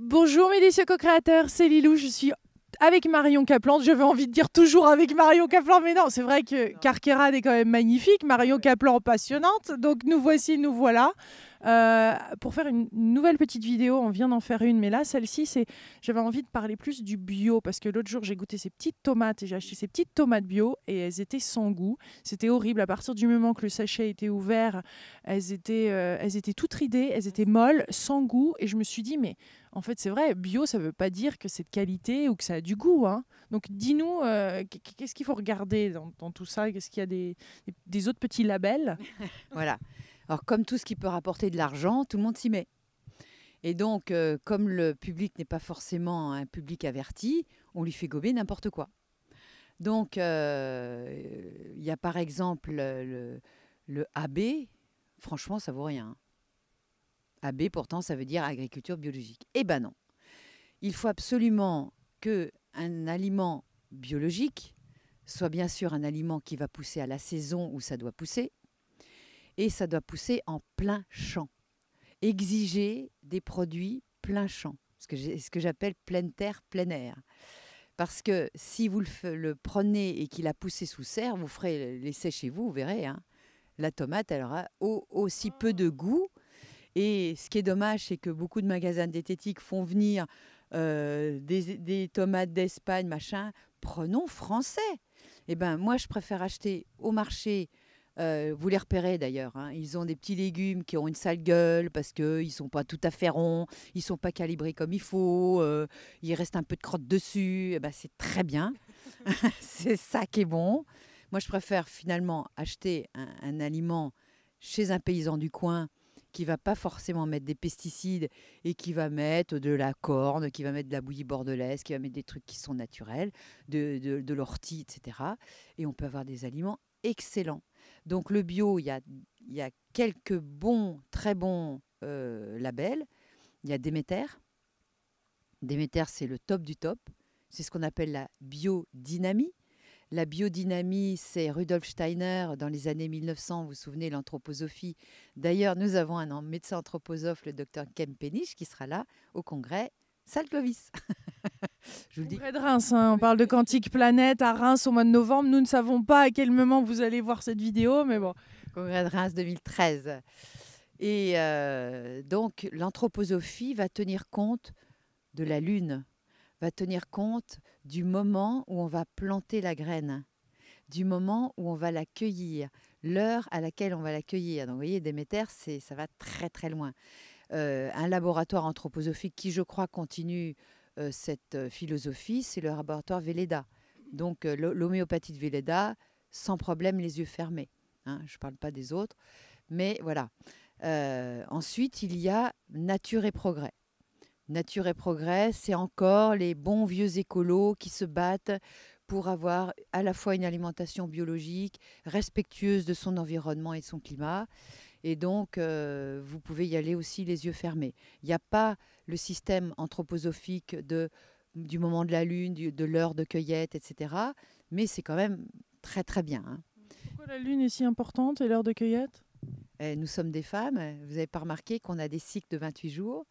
Bonjour mes délicieux co-créateurs, c'est Lilou, je suis avec Marion Kaplan. J'avais envie de dire toujours avec Marion Kaplan, mais non, c'est vrai que Carquerade est quand même magnifique, Marion Kaplan passionnante, donc nous voici, nous voilà. Pour faire une nouvelle petite vidéo, on vient d'en faire une, mais là, celle-ci, j'avais envie de parler plus du bio, parce que l'autre jour, j'ai goûté ces petites tomates, et j'ai acheté ces petites tomates bio, et elles étaient sans goût. C'était horrible, à partir du moment que le sachet était ouvert, elles étaient toutes ridées, elles étaient molles, sans goût, et je me suis dit, mais en fait, c'est vrai, bio, ça ne veut pas dire que c'est de qualité ou que ça a du goût, hein. Donc, dis-nous, qu'est-ce qu'il faut regarder dans tout ça? Qu'est-ce qu'il y a des autres petits labels? Voilà. Alors, comme tout ce qui peut rapporter de l'argent, tout le monde s'y met. Et donc, comme le public n'est pas forcément un public averti, on lui fait gober n'importe quoi. Donc, il y a par exemple le AB. Franchement, ça vaut rien. AB, pourtant, ça veut dire agriculture biologique. Eh ben non. Il faut absolument qu'un aliment biologique soit bien sûr un aliment qui va pousser à la saison où ça doit pousser, et ça doit pousser en plein champ. Exiger des produits plein champ, ce que j'appelle pleine terre, plein air. Parce que si vous le prenez et qu'il a poussé sous serre, vous ferez l'essai chez vous, vous verrez, hein, la tomate, elle aura aussi peu de goût. Et ce qui est dommage, c'est que beaucoup de magasins diététiques font venir des tomates d'Espagne, machin. Prenons français. Eh ben, moi, je préfère acheter au marché. Vous les repérez d'ailleurs, hein. Ils ont des petits légumes qui ont une sale gueule parce qu'ils ne sont pas tout à fait ronds, ils ne sont pas calibrés comme il faut, il reste un peu de crotte dessus. Eh ben, c'est très bien. C'est ça qui est bon. Moi, je préfère finalement acheter un aliment chez un paysan du coin qui va pas forcément mettre des pesticides et qui va mettre de la corne, qui va mettre de la bouillie bordelaise, qui va mettre des trucs qui sont naturels, de l'ortie, etc. Et on peut avoir des aliments excellents. Donc le bio, il y a quelques bons, très bons labels. Il y a Déméter. Déméter, c'est le top du top. C'est ce qu'on appelle la biodynamie. La biodynamie, c'est Rudolf Steiner dans les années 1900, vous vous souvenez, l'anthroposophie. D'ailleurs, nous avons un médecin anthroposophe, le docteur Kempenich, qui sera là au congrès Salle-Clovis. Je vous le dis. Congrès de Reims, hein, on parle de Quantique Planète à Reims au mois de novembre. Nous ne savons pas à quel moment vous allez voir cette vidéo, mais bon. Congrès de Reims 2013. Et donc, l'anthroposophie va tenir compte de la Lune, va tenir compte du moment où on va planter la graine, du moment où on va la cueillir, l'heure à laquelle on va la cueillir. Donc, vous voyez, Déméter, ça va très, très loin. Un laboratoire anthroposophique qui, je crois, continue cette philosophie, c'est le laboratoire Velleda. Donc, l'homéopathie de Velleda, sans problème, les yeux fermés. Hein, je ne parle pas des autres. Mais voilà. Ensuite, il y a Nature et Progrès. Nature et Progrès, c'est encore les bons vieux écolos qui se battent pour avoir à la fois une alimentation biologique, respectueuse de son environnement et de son climat. Et donc, vous pouvez y aller aussi les yeux fermés. Il n'y a pas le système anthroposophique du moment de la lune, de l'heure de cueillette, etc. Mais c'est quand même très, très bien, hein. Pourquoi la Lune est si importante et l'heure de cueillette? Nous sommes des femmes. Vous n'avez pas remarqué qu'on a des cycles de 28 jours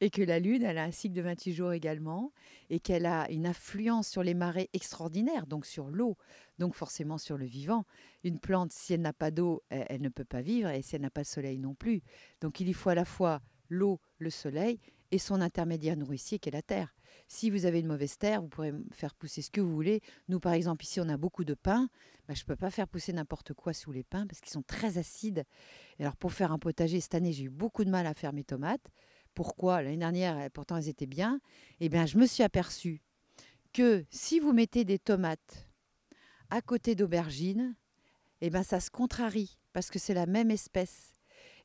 et que la Lune, elle a un cycle de 28 jours également et qu'elle a une influence sur les marées extraordinaire, donc sur l'eau, donc forcément sur le vivant. Une plante, si elle n'a pas d'eau, elle ne peut pas vivre et si elle n'a pas de soleil non plus. Donc il y faut à la fois l'eau, le soleil et son intermédiaire nourricier qui est la terre. Si vous avez une mauvaise terre, vous pourrez faire pousser ce que vous voulez. Nous, par exemple, ici, on a beaucoup de pins. Je ne peux pas faire pousser n'importe quoi sous les pins parce qu'ils sont très acides. Et alors, pour faire un potager, cette année, j'ai eu beaucoup de mal à faire mes tomates. Pourquoi? L'année dernière, pourtant, elles étaient bien. Eh bien, je me suis aperçue que si vous mettez des tomates à côté d'aubergines, eh bien, ça se contrarie parce que c'est la même espèce.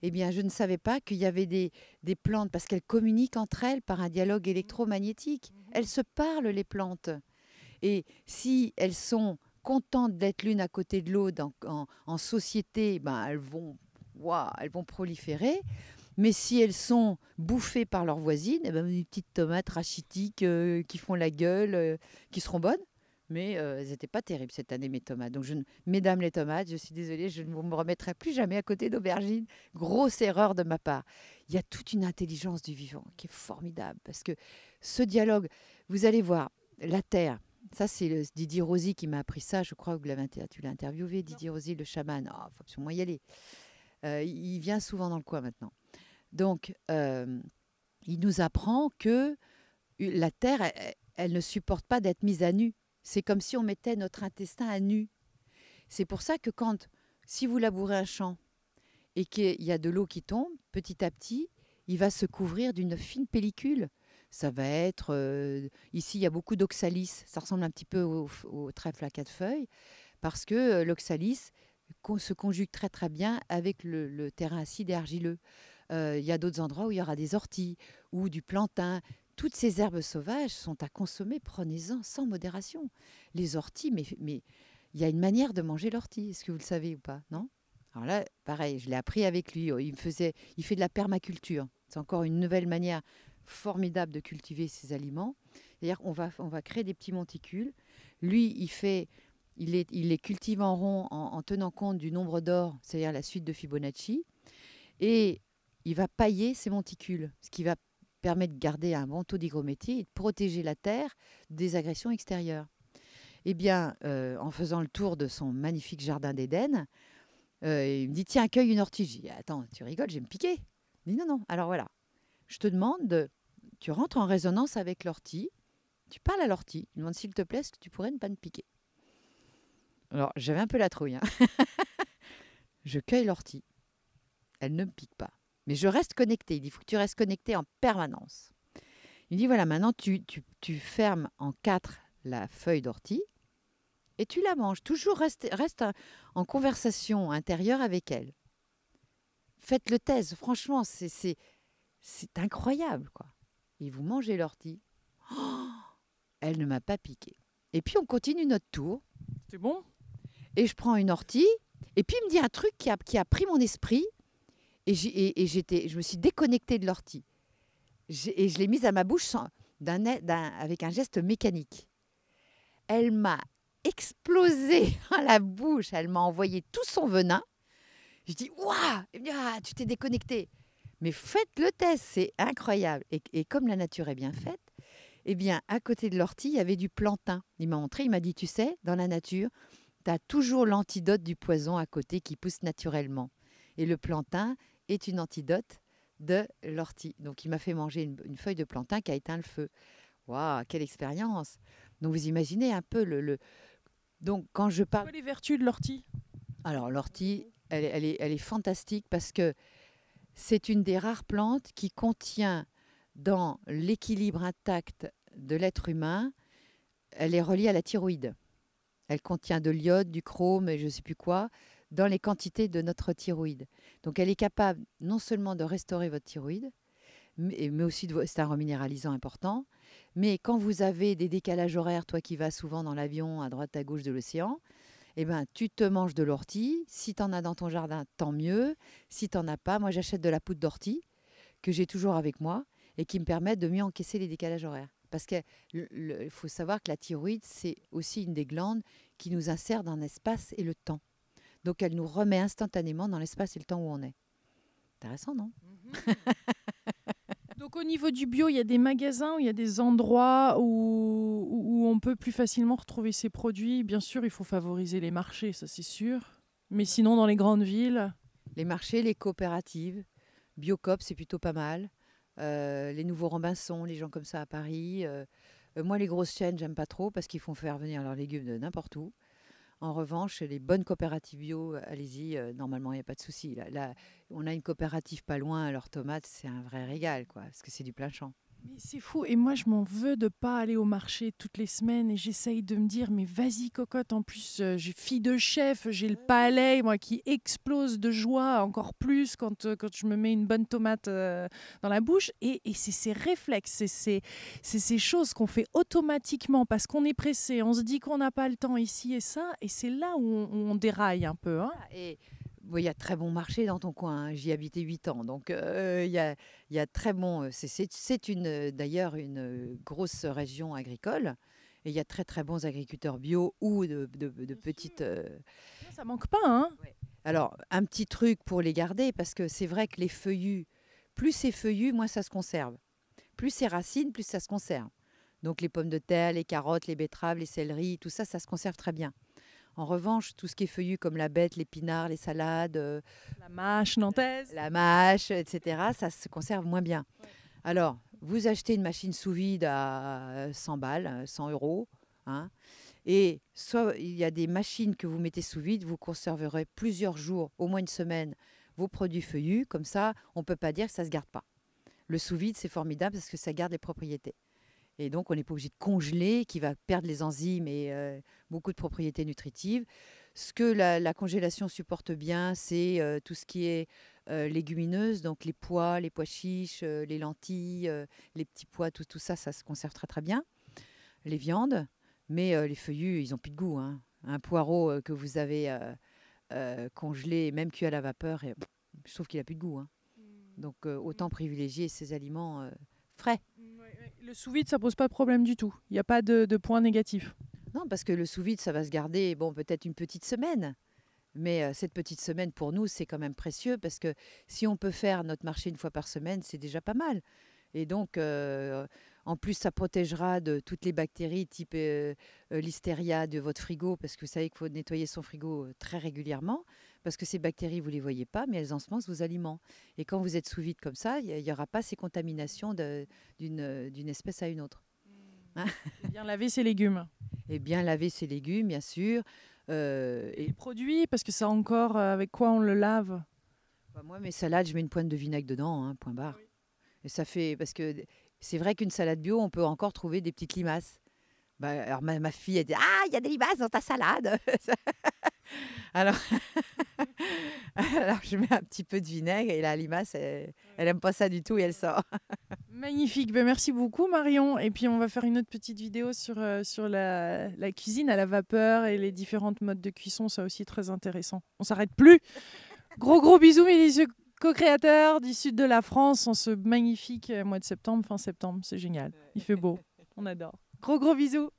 Eh bien, je ne savais pas qu'il y avait des plantes, parce qu'elles communiquent entre elles par un dialogue électromagnétique. Elles se parlent, les plantes. Et si elles sont contentes d'être l'une à côté de l'autre en société, ben, elles vont proliférer. Mais si elles sont bouffées par leurs voisines, eh ben, des petites tomates rachitiques qui font la gueule, qui seront bonnes. Mais elles n'étaient pas terribles cette année, mes tomates. Donc, mesdames les tomates, je suis désolée, je ne me remettrai plus jamais à côté d'aubergines. Grosse erreur de ma part. Il y a toute une intelligence du vivant qui est formidable. Parce que ce dialogue, vous allez voir, la terre, ça c'est Didier Rosy qui m'a appris ça. Je crois que tu l'as interviewé, Didier Rosy, le chaman. Il faut absolument y aller. Il vient souvent dans le coin maintenant. Donc, il nous apprend que la terre, elle ne supporte pas d'être mise à nu. C'est comme si on mettait notre intestin à nu. C'est pour ça que si vous labourez un champ et qu'il y a de l'eau qui tombe, petit à petit, il va se couvrir d'une fine pellicule. Ça va être... ici, il y a beaucoup d'oxalis. Ça ressemble un petit peu au trèfle à 4 feuilles parce que l'oxalis se conjugue très très bien avec le terrain acide et argileux. Il y a d'autres endroits où il y aura des orties ou du plantain. Toutes ces herbes sauvages sont à consommer, prenez-en sans modération. Les orties, mais il y a une manière de manger l'ortie, est-ce que vous le savez ou pas, non? Alors là, pareil, je l'ai appris avec lui, il fait de la permaculture. C'est encore une nouvelle manière formidable de cultiver ces aliments. C'est-à-dire qu'on va créer des petits monticules. Lui, il les cultive en rond en tenant compte du nombre d'or, c'est-à-dire la suite de Fibonacci. Et il va pailler ces monticules, ce qui va permettre de garder un bon taux d'hygrométrie et de protéger la terre des agressions extérieures. Eh bien, en faisant le tour de son magnifique jardin d'Éden, il me dit, tiens, accueille une ortie. Je dis, attends, tu rigoles, je vais me piquer. Il dit, non, non. Alors voilà, je te demande, tu rentres en résonance avec l'ortie, tu parles à l'ortie, il demande, s'il te plaît, est-ce que tu pourrais ne pas me piquer? Alors, j'avais un peu la trouille. Hein. Je cueille l'ortie. Elle ne me pique pas. Mais je reste connectée. Il dit, il faut que tu restes connecté en permanence. Il dit, voilà, maintenant, tu fermes en 4 la feuille d'ortie et tu la manges. Toujours reste en conversation intérieure avec elle. Faites le test. Franchement, c'est incroyable, quoi. Et vous mangez l'ortie. Oh, elle ne m'a pas piqué. Et puis, on continue notre tour. C'est bon? Et je prends une ortie. Et puis, il me dit un truc qui a pris mon esprit. Et je me suis déconnectée de l'ortie. Et je l'ai mise à ma bouche avec un geste mécanique. Elle m'a explosé dans la bouche. Elle m'a envoyé tout son venin. Je dis, waouh, tu t'es déconnectée. Mais faites le test, c'est incroyable. Et comme la nature est bien faite, eh bien, à côté de l'ortie, il y avait du plantain. Il m'a montré, il m'a dit, tu sais, dans la nature, tu as toujours l'antidote du poison à côté qui pousse naturellement. Et le plantain est une antidote de l'ortie. Donc, il m'a fait manger une feuille de plantain qui a éteint le feu. Waouh, quelle expérience! Donc, vous imaginez un peu Donc, quand je parle... Quelles sont les vertus de l'ortie? Alors, l'ortie, elle est fantastique parce que c'est une des rares plantes qui contient dans l'équilibre intact de l'être humain, elle est reliée à la thyroïde. Elle contient de l'iode, du chrome et je ne sais plus quoi, dans les quantités de notre thyroïde. Donc, elle est capable non seulement de restaurer votre thyroïde, mais aussi, c'est un reminéralisant important. Mais quand vous avez des décalages horaires, toi qui vas souvent dans l'avion à droite à gauche de l'océan, eh ben, tu te manges de l'ortie. Si tu en as dans ton jardin, tant mieux. Si tu n'en as pas, moi j'achète de la poudre d'ortie que j'ai toujours avec moi et qui me permet de mieux encaisser les décalages horaires. Parce qu'il faut savoir que la thyroïde, c'est aussi une des glandes qui nous insère dans l'espace et le temps. Donc, elle nous remet instantanément dans l'espace et le temps où on est. Intéressant, non? Donc au niveau du bio, il y a des magasins, il y a des endroits où on peut plus facilement retrouver ces produits. Bien sûr, il faut favoriser les marchés, ça c'est sûr. Mais sinon, dans les grandes villes... Les marchés, les coopératives, Biocoop, c'est plutôt pas mal. Les nouveaux Robinson, les gens comme ça à Paris. Moi, les grosses chaînes, j'aime pas trop parce qu'ils font faire venir leurs légumes de n'importe où. En revanche, les bonnes coopératives bio, allez-y, normalement, il n'y a pas de souci. Là, on a une coopérative pas loin, leurs tomates, c'est un vrai régal, quoi, parce que c'est du plein champ. Mais c'est fou, et moi je m'en veux de pas aller au marché toutes les semaines et j'essaye de me dire mais vas-y cocotte, en plus j'ai fille de chef, j'ai le palais moi qui explose de joie encore plus quand je me mets une bonne tomate dans la bouche et c'est ces réflexes, c'est ces choses qu'on fait automatiquement parce qu'on est pressé, on se dit qu'on n'a pas le temps ici et ça et c'est là où on déraille un peu. Hein. Et il y a très bon marché dans ton coin. Hein. J'y habitais 8 ans. Donc, il y a très bon. C'est d'ailleurs une grosse région agricole. Et il y a très très bons agriculteurs bio ou de petites... Non, ça manque pas, hein. Ouais. Alors, un petit truc pour les garder, parce que c'est vrai que les feuillus, plus c'est feuillu, moins ça se conserve. Plus c'est racines, plus ça se conserve. Donc les pommes de terre, les carottes, les betteraves, les céleris, tout ça, ça se conserve très bien. En revanche, tout ce qui est feuillu comme la bête, l'épinard, les salades, La mâche nantaise. la mâche, etc., ça se conserve moins bien. Ouais. Alors, vous achetez une machine sous vide à 100 balles, 100 euros, hein, et soit il y a des machines que vous mettez sous vide, vous conserverez plusieurs jours, au moins une semaine, vos produits feuillus. Comme ça, on ne peut pas dire que ça ne se garde pas. Le sous vide, c'est formidable parce que ça garde les propriétés. Et donc, on n'est pas obligé de congeler, qui va perdre les enzymes et beaucoup de propriétés nutritives. Ce que la congélation supporte bien, c'est tout ce qui est légumineuse, donc les pois chiches, les lentilles, les petits pois, tout ça, ça se conserve très très bien. Les viandes, mais les feuillus, ils n'ont plus de goût, hein. Un poireau que vous avez congelé, même cuit à la vapeur, je trouve qu'il n'a plus de goût, hein. Donc, autant privilégier ces aliments frais. Le sous-vide, ça pose pas de problème du tout. Il n'y a pas de point négatif. Non, parce que le sous-vide, ça va se garder, bon, peut-être une petite semaine. Mais cette petite semaine, pour nous, c'est quand même précieux parce que si on peut faire notre marché une fois par semaine, c'est déjà pas mal. Et donc, en plus, ça protégera de toutes les bactéries type listeria de votre frigo, parce que vous savez qu'il faut nettoyer son frigo très régulièrement, parce que ces bactéries, vous ne les voyez pas, mais elles ensemencent vos aliments. Et quand vous êtes sous vide comme ça, il n'y aura pas ces contaminations d'une espèce à une autre. Et bien laver ses légumes. Et bien laver ses légumes, bien sûr. Et les produits, parce que ça encore, avec quoi on le lave? Bah, moi, mes salades, je mets une pointe de vinaigre dedans, hein, point barre. Et ça fait... Parce que c'est vrai qu'une salade bio, on peut encore trouver des petites limaces. Bah, alors ma fille, elle dit: «Ah, il y a des limaces dans ta salade!» Alors, alors, je mets un petit peu de vinaigre et la limace, elle aime pas ça du tout et elle sort. Magnifique. Ben, merci beaucoup, Marion. Et puis, on va faire une autre petite vidéo sur la cuisine à la vapeur et les différentes modes de cuisson. Ça aussi, très intéressant. On s'arrête plus. Gros bisous, mes délicieux co-créateurs du sud de la France en ce magnifique mois de septembre, fin septembre. C'est génial. Il fait beau. On adore. Gros bisous.